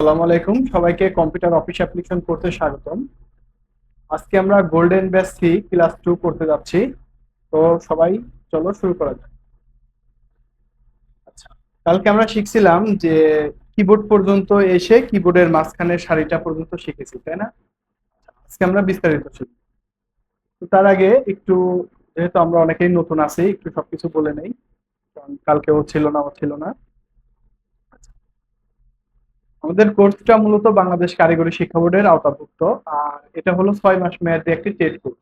আসসালামু আলাইকুম, সবাইকে কম্পিউটার অফিস অ্যাপ্লিকেশন কোর্সে স্বাগতম। আজকে আমরা গোল্ডেন ব্যাচ 3 ক্লাস 2 করতে যাচ্ছি। তো সবাই চলো শুরু করা যাক। আচ্ছা, কালকে আমরা শিখছিলাম যে কিবোর্ড পর্যন্ত এসে কিবোর্ডের মাঝখানের সারিটা পর্যন্ত শিখেছি, তাই না? আজকে আমরা বিস্তারিত শিখব। তো তার আগে একটু, যেহেতু আমরা অনেকেই নতুন আছি, একটু সবকিছু বলে নেই, কারণ কালকে ও ছিল না। আমাদের কোর্সটা মূলত বাংলাদেশ কারিগরি শিক্ষা বোর্ডের আওতাভুক্ত। আর এটা হলো 6 মাস মেয়াদী একটি টেট কোর্স।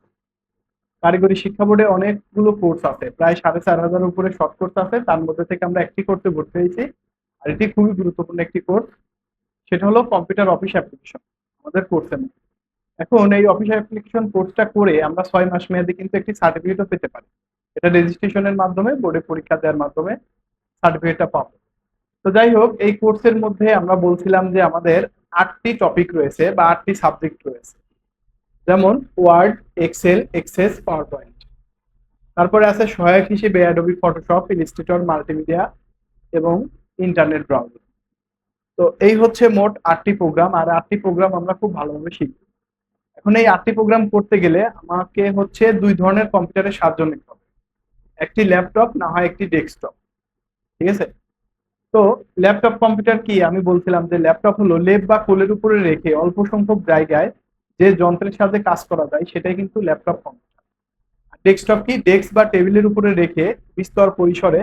কারিগরি শিক্ষা বোর্ডে অনেকগুলো কোর্স আছে, প্রায় 4,500 উপরে শর্ট কোর্স আছে, তার মধ্যে থেকে আমরা একটি কোর্সে ভর্তি হয়েছি। আর এটি খুবই গুরুত্বপূর্ণ একটি কোর্স, সেটা হলো কম্পিউটার অফিস অ্যাপ্লিকেশন আমাদের কোর্সের মধ্যে। এখন এই অফিস অ্যাপ্লিকেশন কোর্সটা করে আমরা 6 মাস মেয়াদে কিন্তু একটি সার্টিফিকেটও পেতে পারি। এটা রেজিস্ট্রেশনের মাধ্যমে, বোর্ডে পরীক্ষা দেওয়ার মাধ্যমে সার্টিফিকেটটা পাবো। তো যাই হোক, এই কোর্সের মধ্যে আমরা বলছিলাম যে আমাদের 8টি টপিক রয়েছে বা 8টি সাবজেক্ট রয়েছে, যেমন Word, Excel, Access, PowerPoint. তারপরে আছে সহায়ক হিসেবে অ্যাডোবি ফটোশপ, ইলাস্ট্রেটর, মাল্টিমিডিয়া এবং ইন্টারনেট ব্রাউজার। তো এই হচ্ছে মোট 8টি প্রোগ্রাম, আর 8টি প্রোগ্রাম আমরা খুব ভালোভাবে শিখব। এখন এই 8টি প্রোগ্রাম করতে গেলে আমাকে হচ্ছে দুই ধরনের কম্পিউটারের সাহায্য নিতে হবে, একটি ল্যাপটপ না হয় একটি ডেস্কটপ। ঠিক আছে? তো ল্যাপটপ কম্পিউটার কি, আমি বলছিলাম যে ল্যাপটপ হলো লেপ বা কোলের উপরে রেখে অল্প সংখ্যক জায়গায় যে যন্ত্রের সাথে কাজ করা যায়, সেটাই কিন্তু ল্যাপটপ কম্পিউটার। ডেস্কটপ কি, ডেস্ক বা টেবিলের উপরে রেখে বিস্তর পরিসরে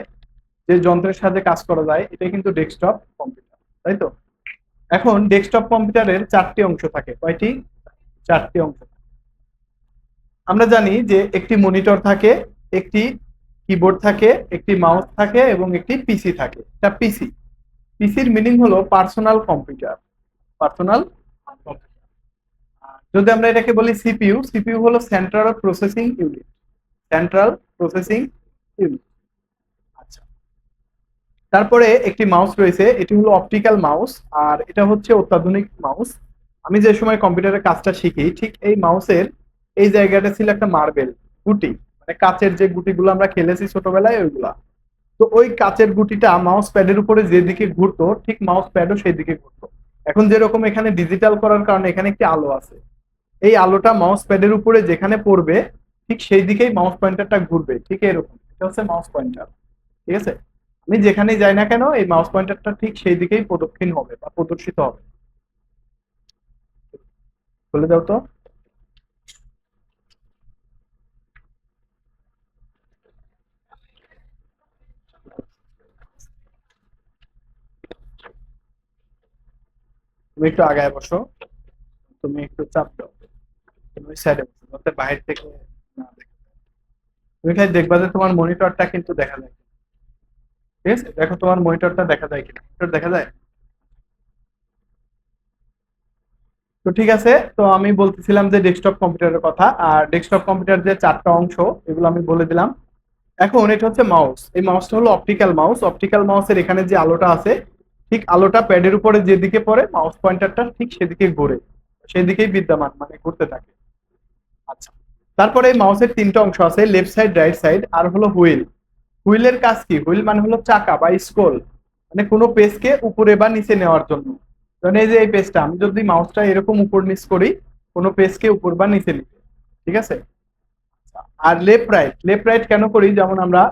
যে যন্ত্রের সাথে কাজ করা যায়, এটা কিন্তু ডেস্কটপ কম্পিউটার, তাই তো? এখন ডেস্কটপ কম্পিউটারের 4টি অংশ থাকে। কয়টি? 4টি অংশ। আমরা জানি যে একটি মনিটর থাকে, একটি কিবোর্ড থাকে, একটি মাউস থাকে এবং একটি পিসি থাকে। এটা পিসি। পিসির মিনিং হলো পার্সোনাল কম্পিউটার। Personal computer. যদি আমরা এটাকে বলি সিপিইউ, সিপিইউ হলো central processing unit. Central processing unit. আচ্ছা, তারপরে একটি মাউস রয়েছে, এটি হলো অপটিক্যাল মাউস। আর এটা হচ্ছে অত্যাধুনিক মাউস। আমি যে সময় কম্পিউটারের কাজটা শিখি, ঠিক এই মাউসের এই জায়গাটা ছিল একটা মার্বেল গুটি, মানে কাচের যে গুটিগুলো আমরা খেলেছি ছোটবেলায় ওইগুলা। তো ওই কাচের গুটিটা মাউস প্যাডের উপরে যেদিকে ঘুরতো, ঠিক মাউস প্যাডও সেই দিকে ঘুরতো। এখন যেরকম এখানে ডিজিটাল করার কারণে এখানে একটি আলো আছে, এই আলোটা মাউস প্যাডের উপরে যেখানে পড়বে, ঠিক সেই দিকেই মাউস পয়েন্টারটা ঘুরবে, ঠিক এরকম। এটা হচ্ছে মাউস পয়েন্টার। ঠিক আছে? আমি যেখানেই যাই না কেন, এই মাউস পয়েন্টারটা ঠিক সেই দিকেই প্রদক্ষিণ হবে বা প্রদর্শিত হবে। বলে দাও তো। তুমি একটু আগায় বসো, তুমি একটু চাপ দাও, তুমি ওই সাইডে বসো যাতে বাইরে থেকে না দেখা যায়। তুমি খালি দেখবা যে তোমার মনিটরটা কিন্তু দেখা যায়। ঠিক আছে, দেখো তোমার মনিটরটা দেখা যায় কিনা, মনিটর দেখা যায়। তো ঠিক আছে, তো আমি বলতেছিলাম যে ডেস্কটপ কম্পিউটারের কথা। আর ডেস্কটপ কম্পিউটার যে 4টা অংশ, এগুলো আমি বলে দিলাম। এখন এটা হচ্ছে মাউস। এই মাউসটা হলো অপটিক্যাল মাউস। অপটিক্যাল মাউসের এখানে যে আলোটা আছে, ঠিক আলোটা প্যাডের উপরে যেদিকে পড়ে মাউস পয়েন্টারটা ঠিক সেদিকে ঘুরে, সেদিকেই বিদ্যমান, মানে ঘুরতে থাকে। আচ্ছা, তারপরে এই মাউসের 3টা অংশ আছে, লেফট সাইড, রাইট সাইড, আর হলো হুইল। হুইলের কাজ কি? হুইল মানে হলো চাকা বা স্ক্রল, মানে কোনো পেজকে উপরে বা নিচে নেওয়ার জন্য। ধরেন এই যে এই পেজটা, আমি যদি মাউসটা এরকম উপর নিচ করি, কোনো পেজকে উপর বা নিচে নিতে। ঠিক আছে? আর লেফট রাইট, লেফট রাইট কেন করি? যেমন আমরা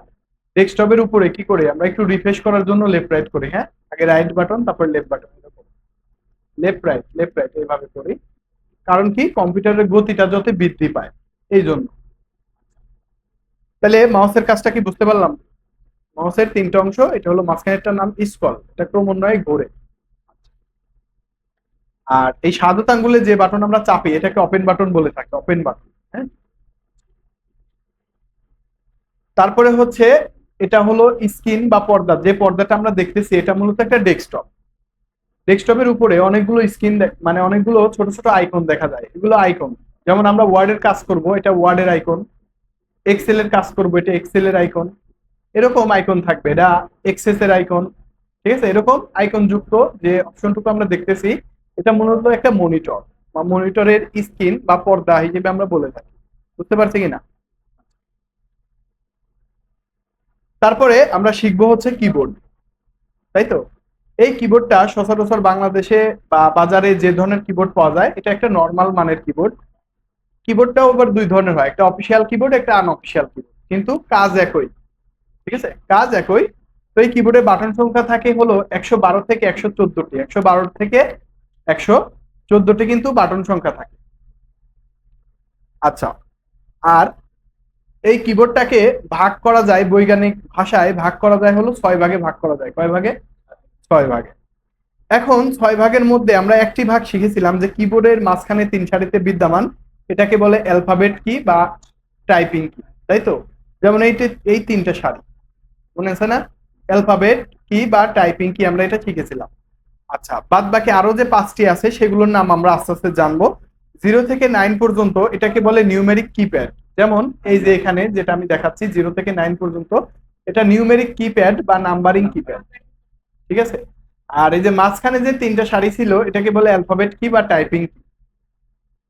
ডেস্কটপের উপরে কি করি, আমরা একটু রিফ্রেশ করার জন্য লেফট রাইট করি। হ্যাঁ, আগে রাইট বাটন, তারপর লেফট বাটন, এরকম লেফট রাইট লেফট রাইট এইভাবে করি। কারণ কি, কম্পিউটারের গতিটা যাতে বৃদ্ধি পায়, এই জন্য। তাহলে মাউসের কাজটা কি বুঝতে পারলাম? মাউসের 3টা অংশ, এটা হলো মাঝখানেরটার নাম স্ক্রল, এটা ক্রমান্বয়ে ঘোরে। আর এই সাদা আঙ্গুলে যে বাটন আমরা চাপি, এটাকে ওপেন বাটন বলে থাকি, ওপেন বাটন। হ্যাঁ, তারপরে হচ্ছে এটা হলো স্ক্রিন বা পর্দা, যে পর্দাটা আমরা দেখতেছি এটা মূলত একটা ডেস্কটপ। ডেস্কটপের উপরে অনেকগুলো স্ক্রিন, মানে অনেকগুলো ছোট ছোট আইকন দেখা যায়, এগুলো আইকন। যেমন আমরা ওয়ার্ডের কাজ করব, এটা ওয়ার্ডের আইকন। এক্সেল এর কাজ করব, এটা এক্সেল এর আইকন। এরকম আইকন থাকবে, এটা এক্সেস এর আইকন। ঠিক আছে? এরকম আইকন যুক্ত যে অপশনটুকু আমরা দেখতেছি, এটা মূলত একটা মনিটর বা মনিটরের স্ক্রিন বা পর্দা হিসেবে আমরা বলে থাকি। বুঝতে পারছি কিনা? তারপরে আমরা শিখবো হচ্ছে কিবোর্ড, তাই তো? এই কিবোর্ডটা সচরাচর বাংলাদেশে বা বাজারে যে ধরনের কিবোর্ড পাওয়া যায় এটা একটা নর্মাল মানের কিবোর্ড। কিবোর্ডটাও আবার দুই ধরনের হয়, একটা অফিসিয়াল কিবোর্ড, একটা আনঅফিসিয়াল কিবোর্ড, কিন্তু কাজ একই। ঠিক আছে, কাজ একই। তো এই কিবোর্ডে বাটন সংখ্যা থাকে হলো 112 থেকে 114টি, 112 থেকে 114টি কিন্তু বাটন সংখ্যা থাকে। আচ্ছা, আর এই কিবোর্ডটাকে ভাগ করা যায়, বৈজ্ঞানিক ভাষায় ভাগ করা যায় হলো 6 ভাগে ভাগ করা যায়। কয় ভাগে? 6 ভাগে। এখন 6 ভাগের মধ্যে আমরা একটি ভাগ শিখেছিলাম যে কিবোর্ডের মাঝখানে 3 সারিতে বিদ্যমান, এটাকে বলে অ্যালফাবেট কি বা টাইপিং কি, তাই তো? যেমন এই 3টা সারি মনে আছে না? অ্যালফাবেট কি বা টাইপিং কি, আমরা এটা শিখেছিলাম। আচ্ছা, বাদ বাকি আরো যে 5টি আছে সেগুলোর নাম আমরা আস্তে আস্তে জানবো। 0 থেকে 9 পর্যন্ত এটাকে বলে নিউমেরিক কিপ্যাড। যেমন এই যে এখানে যেটা আমি দেখাচ্ছি 0 থেকে 9 পর্যন্ত, এটা নিউমেরিক কিপ্যাড বা নাম্বারিং কিপ্যাড। ঠিক আছে, আর এই যে মাঝখানে যে 3টা সারি ছিল এটাকে বলে অ্যালফাবেট কি বা টাইপিং কি।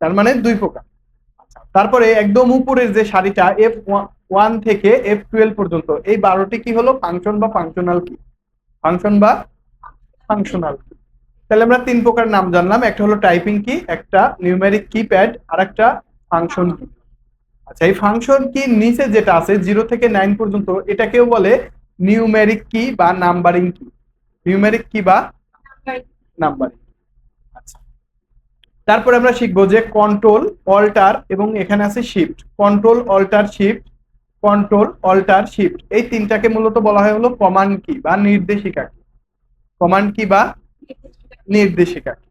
তার মানে 2 প্রকার। আচ্ছা, তারপরে একদম উপরের যে সারিটা F1 থেকে F12 পর্যন্ত, এই 12টি কি হলো? ফাংশন বা ফাংশনাল কি। ফাংশন বা ফাংশনাল কি। তাহলে আমরা 3 প্রকার নাম জানলাম, একটা হলো টাইপিং কি, একটা নিউমেরিক কিপ্যাড, আর একটা ফাংশন কি। আচ্ছা, এই ফাংশন কি নিচে যেটা আছে 0 থেকে 9 পর্যন্ত, এটাকেও বলে নিউমেরিক কি বা নাম্বারিং কি। নিউমেরিক কি বা নাম্বারিং। আচ্ছা, তারপরে আমরা শিখবো যে কন্ট্রোল অল্টার এবং এখানে আছে shift. Control alter shift, control alter shift, এই 3টাকে মূলত বলা হয় হলো কমান্ড কি বা নির্দেশিকা কি। কমান্ড কি বা নির্দেশিকা কি।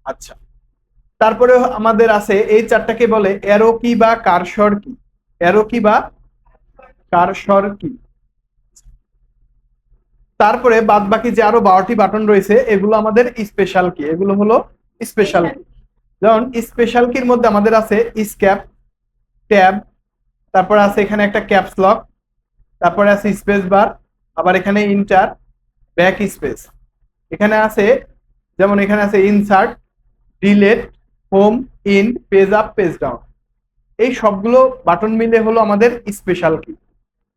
আচ্ছা, তারপরে আমাদের আছে এই 4টাকে বলে অ্যারো কি বা কার্সর কি। অ্যারো কি বা কার্সর কি। তারপরে বাদ বাকি যে আরো 12টি বাটন রয়েছে এগুলো আমাদের স্পেশাল কি। এগুলো হলো স্পেশাল কি। যেমন স্পেশাল কির মধ্যে আমাদের আছে স্ক্যাপ, ট্যাব, তারপরে আছে এখানে একটা ক্যাপস লক, তারপরে আছে স্পেস বার, আবার এখানে ইন্টার, ব্যাক স্পেস। এখানে আছে, যেমন এখানে আছে insert, delete, home, in, page up, page down. এই সবগুলো বাটন মিলে হলো আমাদের স্পেশাল কি।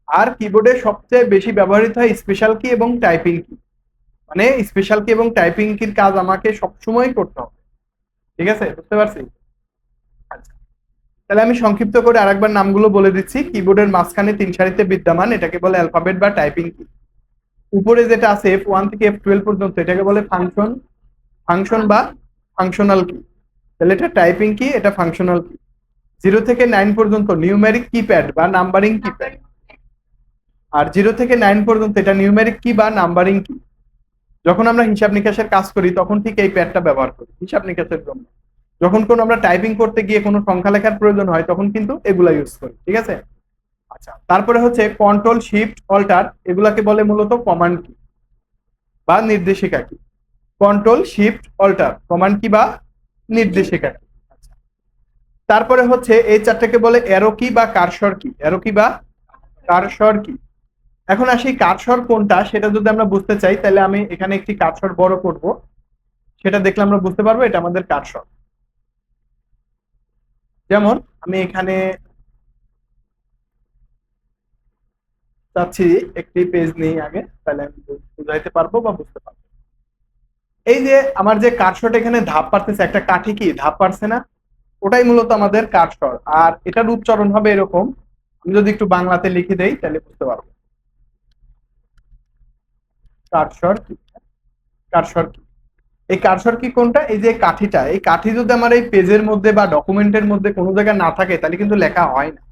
আর কিবোর্ডে সবচেয়ে বেশি ব্যবহৃত হয় স্পেশাল কি এবং টাইপিং কি। মানে স্পেশাল কি এবং টাইপিং কির কাজ আমাকে সবসময় করতে হবে। ঠিক আছে, বুঝতে পারছি? আচ্ছা, তাহলে আমি সংক্ষিপ্ত করে আরেকবার নামগুলো বলে দিচ্ছি। কিবোর্ডের মাঝখানে 3 সারিতে বিদ্যমান, এটাকে বলে অ্যালফাবেট বা টাইপিং কি। উপরে যেটা আছে F1 থেকে F12 পর্যন্ত, এটাকে বলে ফাংশন, ফাংশন বা ফাংশনাল কি। তাহলে এটা টাইপিং কি, এটা ফাংশনাল কি। 0 থেকে 9 পর্যন্ত নিউমেরিক কিপ্যাড বা নাম্বারিং কিপ্যাড, আর 0 থেকে 9 পর্যন্ত এটা নিউমেরিক কি বা নাম্বারিং কি। যখন আমরা হিসাব নিকাশের কাজ করি তখন ঠিক এই প্যাডটা ব্যবহার করি হিসাব নিকাশের জন্য। যখন কোনো আমরা টাইপিং করতে গিয়ে কোনো সংখ্যা লেখার প্রয়োজন হয় তখন কিন্তু এগুলা ইউজ করি। ঠিক আছে। আচ্ছা, তারপরে হচ্ছে কন্ট্রোল শিফট অল্টার, এগুলাকে বলে মূলত কমান্ড কি বা নির্দেশিকা কি। কন্ট্রোল শিফট অল্টার, কমান্ড কি বা নির্দেশিকা কি। আচ্ছা, তারপরে হচ্ছে এই 4টাকে বলে অ্যারো কি বা কার্সর কি। অ্যারো কি বা কার্সর কি। এখন আসি কার্সর কোনটা সেটা যদি আমরা বুঝতে চাই তাহলে আমি এখানে একটি কার্সর বড় করব, সেটা দেখলে আমরা বুঝতে পারবো এটা আমাদের কার্সর। যেমন আমি এখানে চাচ্ছি একটি পেজ নেই আগে, তাহলে আমি বুঝাইতে পারবো বা বুঝতে পারবো। এই যে আমার যে কার্সরটা এখানে ধাপ পারতেছে, একটা কাঠি কি ধাপ পারছে না, ওটাই মূলত আমাদের কার্সর। আর এটার উচ্চারণ হবে এরকম, আমি যদি একটু বাংলাতে লিখে দেই তাহলে বুঝতে পারবো। কার্সর কি, কার্সর কি। এই কার্সর কি কোনটা? এই যে কাঠিটা, এই কাঠি যদি আমার এই পেজের মধ্যে বা ডকুমেন্টের মধ্যে কোনো জায়গায় না থাকে তাহলে কিন্তু লেখা হয় না।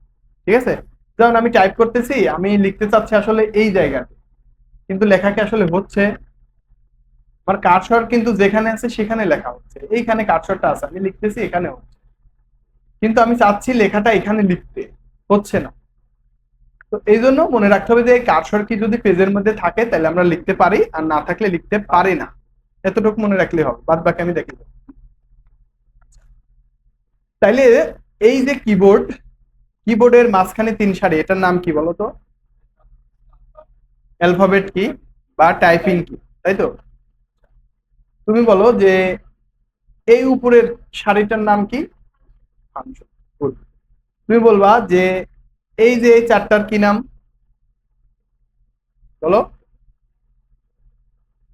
ঠিক আছে, যেমন আমি টাইপ করতেছি, আমি লিখতে চাচ্ছি আসলে এই জায়গাতে, কিন্তু লেখা কি আসলে হচ্ছে? আমার কার্সর কিন্তু যেখানে আছে সেখানে লেখা হচ্ছে, এইখানে কার্সরটা আছে, আমি লিখতেছি এখানে হচ্ছে, কিন্তু আমি চাচ্ছি লেখাটা এখানে লিখতে, হচ্ছে না। তো এই জন্য মনে রাখতে হবে যে এই কার্সর কি যদি পেজের মধ্যে থাকে তাহলে আমরা লিখতে পারি, আর না থাকলে লিখতে পারি না। এতটুকু মনে রাখলে হবে, বাদ বাকি আমি দেখে দেবো। তাইলে এই যে কিবোর্ড, কিবোর্ডের মাঝখানে 3 সারি, এটার নাম কি বলতো? অ্যালফাবেট কি বা টাইপিং কি, তাই তো? তুমি বলো যে এই উপরের সারিটার নাম কি? ফাংশন। তুমি বলবা যে এই যে এই 4টার কি নাম? বলো,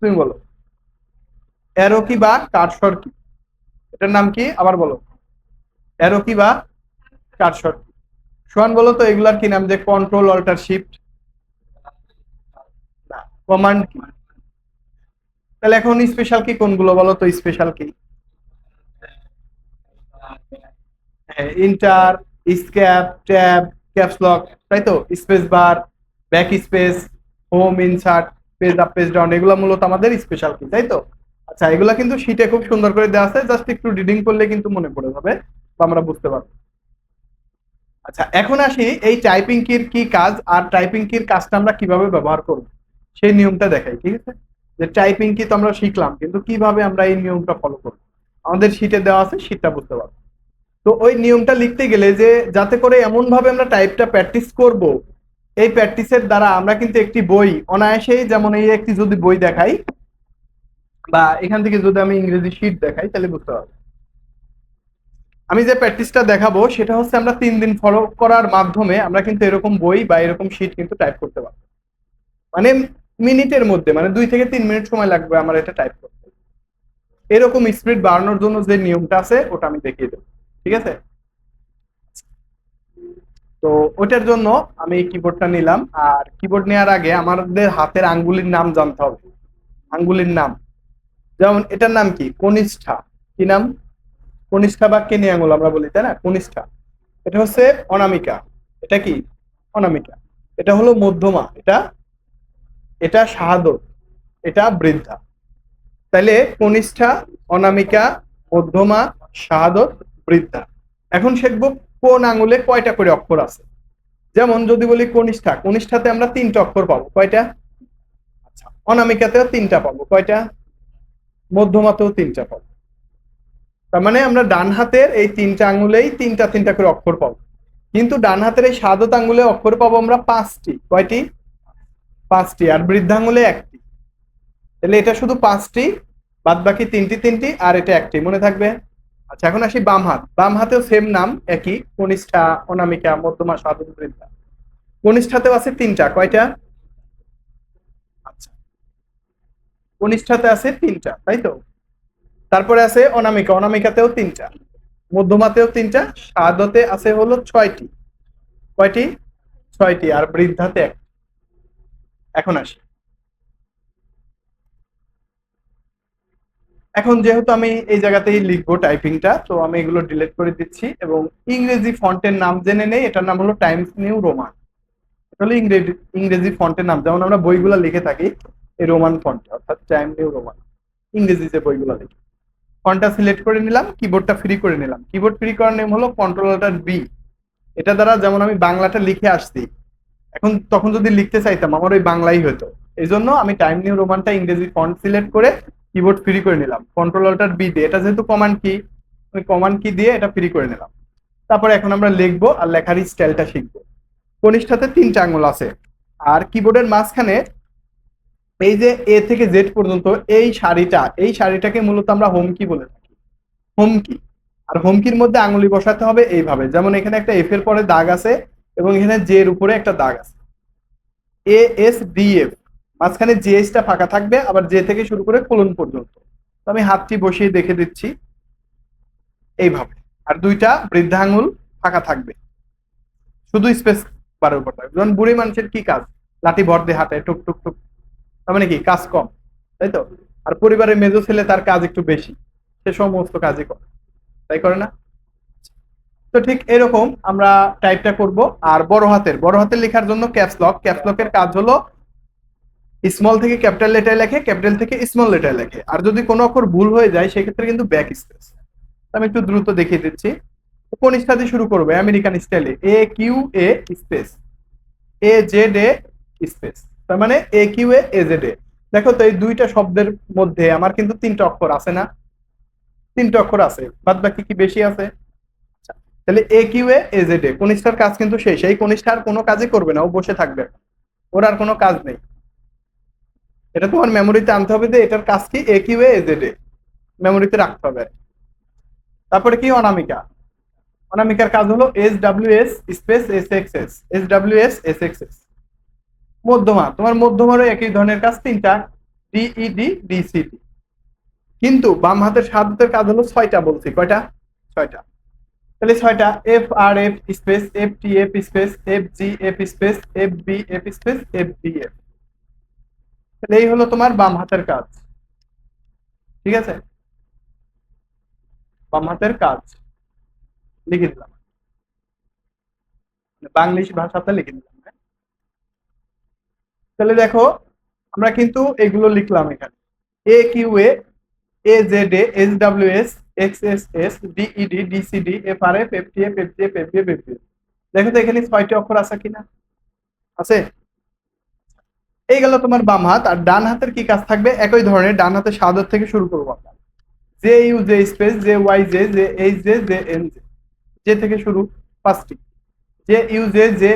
তুমি বলো। অ্যারো কি বা কার্সর কি? এটার নাম কি আবার বলো? অ্যারো কি বা কার্সর কি? সোহান বলো তো এগুলার কি নাম? যে কন্ট্রোল অল্টার শিফট, না কমান্ড কি? তাহলে এখন স্পেশাল কি কোনগুলো বলো তো? স্পেশাল কি? হ্যাঁ, ইন্টার, স্ক্যাপ, ট্যাব, ক্যাপস লক, তাই তো? Space bar, back space, home, insert, page up, page down, এগুলো মূলত আমাদের স্পেশাল কি, তাই তো? আচ্ছা, এগুলা কিন্তু শীটে খুব সুন্দর করে দেওয়া আছে, জাস্ট একটু রিডিং করলে কিন্তু মনে পড়ে যাবে বা আমরা বুঝতে পারবো। আচ্ছা, এখন আসি এই টাইপিং কির কি কাজ আর টাইপিং কির কাজটা আমরা কিভাবে ব্যবহার করব সেই নিয়মটা দেখাই, ঠিক আছে? যে টাইপিং কি তো আমরা শিখলাম, কিন্তু কিভাবে আমরা এই নিয়মটা ফলো করব আমাদের শীটে দেওয়া আছে, শীটটা বুঝতে পারবো। তো ওই নিয়মটা লিখতে গেলে যে যাতে করে এমন ভাবে আমরা টাইপটা প্র্যাকটিস করব, এই প্র্যাকটিসের দ্বারা আমরা কিন্তু একটি বই অনায়াসেই, যেমন এই একটি যদি বই দেখাই বা এখান থেকে যদি আমি ইংরেজি শীট দেখাই তাহলে বুঝতে পারবো। আমি যে প্র্যাকটিসটা দেখাবো সেটা হচ্ছে আমরা 3 দিন ফলো করার মাধ্যমে আমরা কিন্তু এরকম বই বা এরকম শীট কিন্তু টাইপ করতে পারবো। মানে মিনিটের মধ্যে, মানে 2 থেকে 3 মিনিট সময় লাগবে আমার এটা টাইপ করতে। এরকম স্পিড বাড়ানোর জন্য যে নিয়মটা আছে ওটা আমি দেখিয়ে দেবো, ঠিক আছে? তো ওটার জন্য আমি কিবোর্ডটা নিলাম, আর কিবোর্ড নেওয়ার আগে আমাদের হাতের আঙ্গুলির নাম জানতে হবে। আঙ্গুলির নাম, যেমন এটার নাম কি? কনিষ্ঠা। কি নাম? কনিষ্ঠা বা কেনি আঙ্গুল আমরা বলি, তাই না? কনিষ্ঠা। এটা হচ্ছে অনামিকা। এটা কি? অনামিকা। এটা হলো মধ্যমা। এটা এটা শাহাদত। এটা বৃদ্ধা। তাইলে কনিষ্ঠা, অনামিকা, মধ্যমা, শাহাদত, বৃদ্ধা। এখন শিখবো কোন আঙ্গুলে কয়টা করে অক্ষর আছে। যেমন যদি বলি কনিষ্ঠা, কনিষ্ঠাতে আমরা 3টা অক্ষর পাবো। কয়টা? আচ্ছা, অনামিকাতেও 3টা পাবো। কয়টা? মধ্যমাতেও 3টা পাবো। তার মানে আমরা ডান হাতের এই 3টা আঙ্গুলেই 3টা করে অক্ষর পাবো। কিন্তু ডান হাতের এই শাহাদত আঙ্গুলে অক্ষর পাবো আমরা 5টি। কয়টি? 5টি। আর বৃদ্ধাঙ্গুলে 1টি। তাহলে এটা শুধু 5টি, বাদ বাকি 3টি আর এটা 1টি, মনে থাকবে? আচ্ছা, এখন আসি বাম হাত। বাম হাতেও সেম নাম, একই, কনিষ্ঠা, অনামিকা, মধ্যমা, শাহাদত, বৃদ্ধা। কনিষ্ঠাতেও আছে 3টা। কয়টা? আচ্ছা, কনিষ্ঠাতে আছে 3টা, তাই তো? তারপরে আছে অনামিকা, অনামিকাতেও 3টা, মধ্যমাতেও 3টা, শাহাদতে আছে হলো 6টি। কয়টি? 6টি। আর বৃদ্ধাতে 1। এখন আসি, এখন যেহেতু আমি এই জায়গাতেই লিখবো টাইপিংটা, তো আমি এগুলো ডিলিট করে দিচ্ছি এবং ইংরেজি ফন্টের নাম জেনে নেই। এটার নাম হলো টাইমস নিউ রোমান। এটা হলো ইংরেজি ইংরেজি ফন্টের নাম, যেমন আমরা বইগুলো লিখে থাকি এই রোমান ফন্টে, অর্থাৎ টাইম নিউ রোমান। ইংরেজি যে বইগুলো লিখি, ফন্টটা সিলেক্ট করে নিলাম, কিবোর্ডটা ফ্রি করে নিলাম। কিবোর্ড ফ্রি করার নেম হলো কন্ট্রোল অল্টার বি। এটা দ্বারা যেমন আমি বাংলাটা লিখে আসছি, এখন তখন যদি লিখতে চাইতাম আমার ওই বাংলাই হতো। এই জন্য আমি টাইম নিউ রোমানটা ইংরেজি ফন্ট সিলেক্ট করে কিবোর্ড ফ্রি করে নিলাম কন্ট্রোল অল্টার বি দিয়ে। এটা যেহেতু কমান্ড কি, ওই কমান্ড কি দিয়ে এটা ফ্রি করে নিলাম। তারপরে এখন আমরা লিখবো আর লেখার স্টাইলটা শিখবো। কনিষ্ঠাতে 3টা আঙুল আছে, আর কিবোর্ডের মাঝখানে এই যে এ থেকে জেড পর্যন্ত এই সারিটা, এই সারিটাকে মূলত আমরা হোম কি বলে থাকি। হোম কি। আর হোম কির মধ্যে আঙুলি বসাতে হবে এইভাবে, যেমন এখানে একটা এফ এর পরে দাগ আছে এবং এখানে জে এর উপরে একটা দাগ আছে, এ এস ডি এফ। মাঝখানে জিএস টা ফাঁকা থাকবে, আবার জে থেকে শুরু করে কোলন পর্যন্ত। তো আমি হাতটি বসিয়ে দেখে দিচ্ছি এইভাবে। আর 2টা বৃদ্ধা আঙুল ফাঁকা থাকবে, শুধু স্পেস বারের উপর থাকবে। যেমন বুড়ি মানুষের কি কাজ? লাঠি ভর দিয়ে হাঁটে, টুক টুক টুক। তার মানে কি কাজ কম, তাই তো? আর পরিবারের মেজো ছেলে, তার কাজ একটু বেশি, সে সমস্ত কাজই করে, তাই করে না? তো ঠিক এরকম আমরা টাইপটা করব। আর বড় হাতের লেখার জন্য ক্যাপস লক। ক্যাপস লকের কাজ হলো স্মল থেকে ক্যাপিটাল লেটার লেখে, ক্যাপিটাল থেকে স্মল লেটার লেখে। আর যদি কোনো অক্ষর ভুল হয়ে যায় সেক্ষেত্রে কিন্তু ব্যাক স্পেস। আমি একটু দ্রুত দেখিয়ে দিচ্ছি। কোন স্টাইলে শুরু করবে? আমেরিকান স্টাইলে, A Q A space A Z A space. তার মানে এ কিউ এ জেড এ। দেখো তো এই 2টা শব্দের মধ্যে আমার কিন্তু 3টা অক্ষর আছে না? 3টা অক্ষর আছে, বাদ বাকি কি বেশি আছে? আচ্ছা, তাহলে এ কিউ এ জেড এ, কনিষ্ঠার কাজ কিন্তু শেষ। এই কনিষ্ঠা আর কোনো কাজই করবে না, ও বসে থাকবে, ওর আর কোনো কাজ নেই। এটা তোমার মেমোরিতে আনতে হবে যে এটার কাজ কি, এ কিউ এ জেড এ, মেমোরিতে রাখতে হবে। তারপরে কি? অনামিকা। অনামিকার কাজ হলো S W S space S X S, S W S S X S. মধ্যমা, তোমার মধ্যমারও একই ধরনের কাজ, 3টা, ডিইডি ডিসিডি। কিন্তু বাম হাতের শাহাদাতের কাজ হলো ছয়টা, বলছি কয়টা? ছয়টা। তাহলে ছয়টা, F R F space, F T F space, F G F space, F B F space, F D F. তাহলে এই হলো তোমার বাম হাতের কাজ। ঠিক আছে, বাম হাতের কাজ লিখে দিলাম, বাংলিশ ভাষাতে লিখে দিলাম, হ্যাঁ? তাহলে দেখো আমরা কিন্তু এগুলো লিখলাম এখানে, A Q A Z S W S, X S S, D E D, D C D, F R F, F T F, F G F, F B F, F D F. দেখো তো এখানে 6টি অক্ষর আছে কিনা? আছে। এই গেল তোমার বাম হাত। আর ডান হাতের কি কাজ থাকবে? একই ধরনের, ডান হাতের শাহাদত থেকে শুরু করবো আমরা। J U J space, J Y J, J H J, J N J, J থেকে শুরু 5টি, J U J, J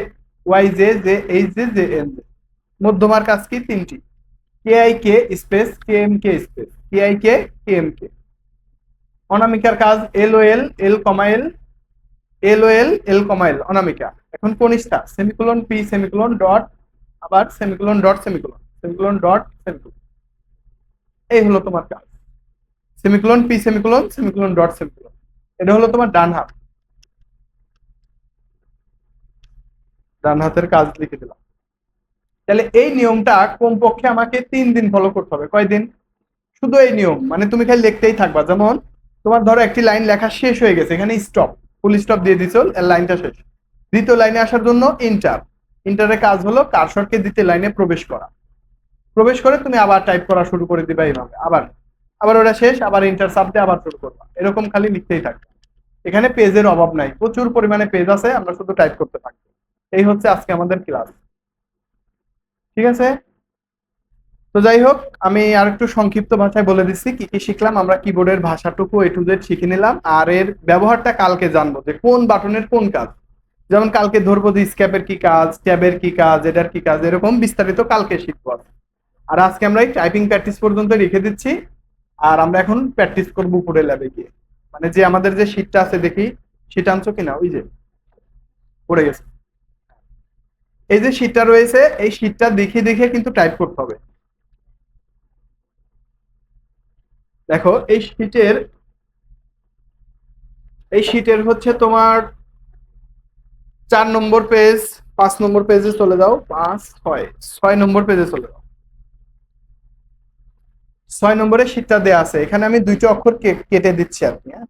Y J, J H J, J N J. মধ্যমার কাজ কি? 3টি, K I K space, K M K space, K I K, K M K. অনামিকার কাজ L ও এল, এল কমা এল, এল ও এল, এল কমা এল, অনামিকা। এখন কনিষ্ঠা সেমিকোলন পি সেমিকোলন ডট, আবার semicolon dot semicolon, semicolon dot semicolon. এই হলো তোমার কাজ, semicolon P semicolon, semicolon dot semicolon. এটা হলো তোমার ডান হাত, ডান হাতের কাজ লিখে দিলাম। তাহলে এই নিয়মটা কমপক্ষে আমাকে 3 দিন ফলো করতে হবে। কয়দিন? শুধু এই নিয়ম, মানে তুমি খালি লিখতেই থাকবা। যেমন তোমার ধরো একটি লাইন লেখা শেষ হয়ে গেছে, এখানে স্টপ, ফুল স্টপ দিয়ে দিছো, লাইনটা শেষ। দ্বিতীয় লাইনে আসার জন্য ইন্টার, ইন্টারের কাজ হলো কার্সরকে দ্বিতীয় লাইনে প্রবেশ করা। প্রবেশ করে তুমি আবার টাইপ করা শুরু করে দিবা এইভাবে, আবার আবার ওটা শেষ, আবার ইন্টার চাপ দিয়ে আবার শুরু করবা, এরকম খালি লিখতেই থাকবে। এখানে পেজের অভাব নাই, প্রচুর পরিমাণে পেজ আছে, আমরা শুধু টাইপ করতে থাকবো। এই হচ্ছে আজকে আমাদের ক্লাস। ঠিক আছে, তো যাই হোক, আমি আর একটু সংক্ষিপ্ত ভাষায় বলে দিচ্ছি কি কি শিখলাম আমরা। কিবোর্ডের ভাষাটুকু এ টু জেড শিখে নিলাম, আর এর ব্যবহারটা কালকে জানবো যে কোন বাটনের কোন কাজ। যেমন কালকে ধরবো যে স্ক্যাপের কি কাজ, ট্যাবের কি কাজ, এটার কি কাজ, এরকম বিস্তারিত কালকে শিখবো। আর আজকে আমরা এই টাইপিং প্র্যাকটিস পর্যন্ত রেখে দিচ্ছি। আর আমরা এখন প্র্যাকটিস করবো উপরে ল্যাবে গিয়ে, মানে যে আমাদের যে শীটটা আছে, দেখি শীট আনছো কিনা, ওই যে পড়ে গেছে। এই যে শীটটা রয়েছে, এই শীটটা দেখে দেখে কিন্তু টাইপ করতে হবে। দেখো এই শীটের হচ্ছে তোমার 4 নম্বর পেজ, 5 নম্বর পেজে চলে যাও, 5, 6 নম্বর পেজে চলে যাও। 6 নম্বরে শীটটা দেয়া আছে, এখানে আমি 2টা অক্ষর কেটে দিচ্ছি আর কি, হ্যাঁ?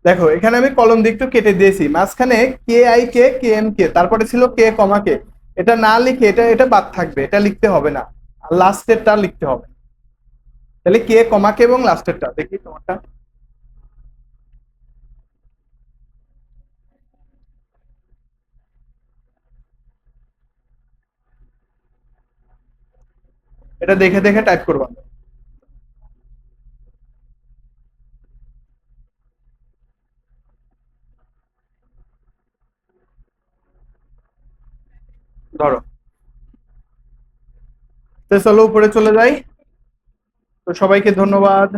দেখো এখানে আমি কলম দিয়ে একটু কেটে দিয়েছি, মাঝখানে কে আই কে, কে এম কে, তারপরে ছিল কে কমা কে। এটা না লিখে এটা এটা বাদ থাকবে, এটা লিখতে হবে না। আর লাস্টেরটা লিখতে হবে। তাহলে কে কমা কে এবং লাস্টেরটা দেখি তোমারটা। এটা দেখে দেখে টাইপ করবা। ধরো, তো চলো উপরে চলে যাই। তো সবাইকে ধন্যবাদ।